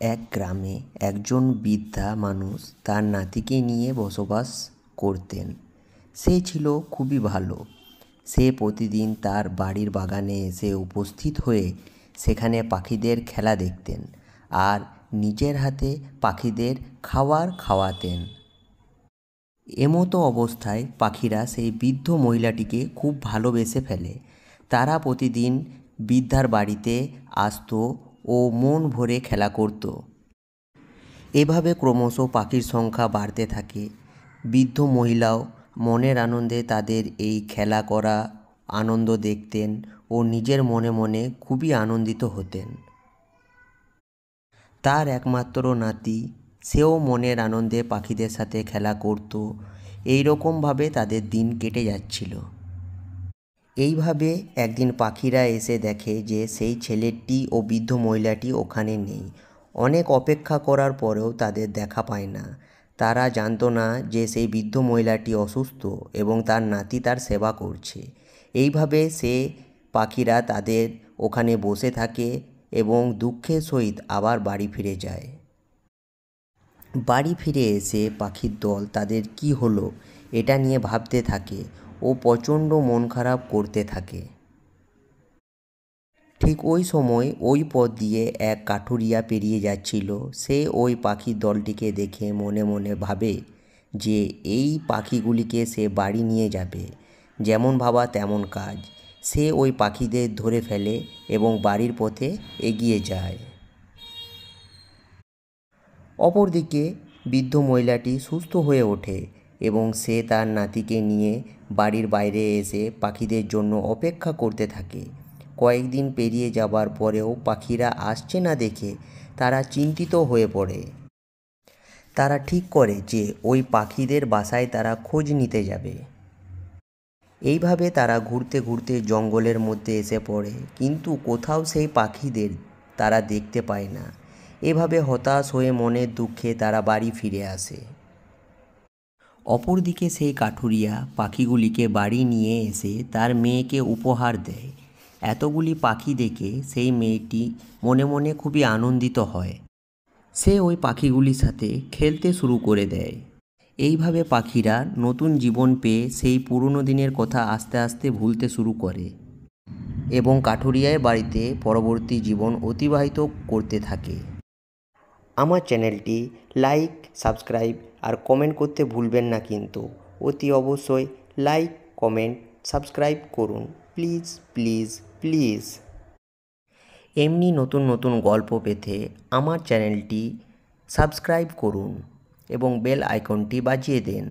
এক গ্রামে একজন বৃদ্ধা মানুষ তার নাতিকে নিয়ে বসবাস করতেন। সে ছিল খুবই ভালো। সে প্রতিদিন তার বাড়ির বাগানে এসে উপস্থিত হয়ে সেখানে পাখিদের খেলা দেখতেন আর নিজের হাতে পাখিদের খাবার খাওয়াতেন। এমতো অবস্থায় পাখিরা সেই বৃদ্ধ মহিলাটিকে খুব ভালোবেসে ফেলে। তারা প্রতিদিন বৃদ্ধার বাড়িতে আসতো ও মন ভরে খেলা করত। এভাবে ক্রমশ পাখির সংখ্যা বাড়তে থাকে। বৃদ্ধ মহিলাও মনের আনন্দে তাদের এই খেলা করা আনন্দ দেখতেন ও নিজের মনে মনে খুবই আনন্দিত হতেন। তার একমাত্র নাতি, সেও মনের আনন্দে পাখিদের সাথে খেলা করত। এই রকমভাবে তাদের দিন কেটে যাচ্ছিল। এইভাবে একদিন পাখিরা এসে দেখে যে সেই ছেলেটি ও বৃদ্ধ মহিলাটি ওখানে নেই। অনেক অপেক্ষা করার পরেও তাদের দেখা পায় না। তারা জানতো না যে সেই বৃদ্ধ মহিলাটি অসুস্থ এবং তার নাতি তার সেবা করছে। এইভাবে পাখিরা তাদের ওখানে বসে থাকে এবং দুঃখের সহিত আবার বাড়ি ফিরে যায়। বাড়ি ফিরে এসে পাখির দল তাদের কি হলো এটা নিয়ে ভাবতে থাকে ও প্রচণ্ড মন খারাপ করতে থাকে। ঠিক ওই সময় ওই পথ দিয়ে এক কাঠুরিয়া পেরিয়ে যাচ্ছিল। সে ওই পাখির দলটিকে দেখে মনে মনে ভাবে যে এই পাখিগুলিকে সে বাড়ি নিয়ে যাবে। যেমন ভাবা তেমন কাজ। সে ওই পাখিদের ধরে ফেলে এবং বাড়ির পথে এগিয়ে যায়। অপরদিকে বৃদ্ধ মহিলাটি সুস্থ হয়ে ওঠে এবং সে তার নাতিকে নিয়ে বাড়ির বাইরে এসে পাখিদের জন্য অপেক্ষা করতে থাকে। কয়েকদিন পেরিয়ে যাবার পরেও পাখিরা আসছে না দেখে তারা চিন্তিত হয়ে পড়ে। তারা ঠিক করে যে ওই পাখিদের বাসায় তারা খোঁজ নিতে যাবে। এইভাবে তারা ঘুরতে ঘুরতে জঙ্গলের মধ্যে এসে পড়ে, কিন্তু কোথাও সেই পাখিদের তারা দেখতে পায় না। এভাবে হতাশ হয়ে মনের দুঃখে তারা বাড়ি ফিরে আসে। অপরদিকে সেই কাঠুরিয়া পাখিগুলিকে বাড়ি নিয়ে এসে তার মেয়েকে উপহার দেয়। এতগুলি পাখি দেখে সেই মেয়েটি মনে মনে খুবই আনন্দিত হয়। সে ওই পাখিগুলির সাথে খেলতে শুরু করে দেয়। এইভাবে পাখিরা নতুন জীবন পেয়ে সেই পুরনো দিনের কথা আস্তে আস্তে ভুলতে শুরু করে এবং কাঠুরিয়ার বাড়িতে পরবর্তী জীবন অতিবাহিত করতে থাকে। আমার চ্যানেলটি লাইক, সাবস্ক্রাইব আর কমেন্ট করতে ভুলবেন না, কিন্তু অতি অবশ্যই লাইক, কমেন্ট, সাবস্ক্রাইব করুন। Please please please. এমনি নতুন নতুন গল্প পেতে আমার চ্যানেলটি সাবস্ক্রাইব করুন এবং বেল আইকনটি বাজিয়ে দিন।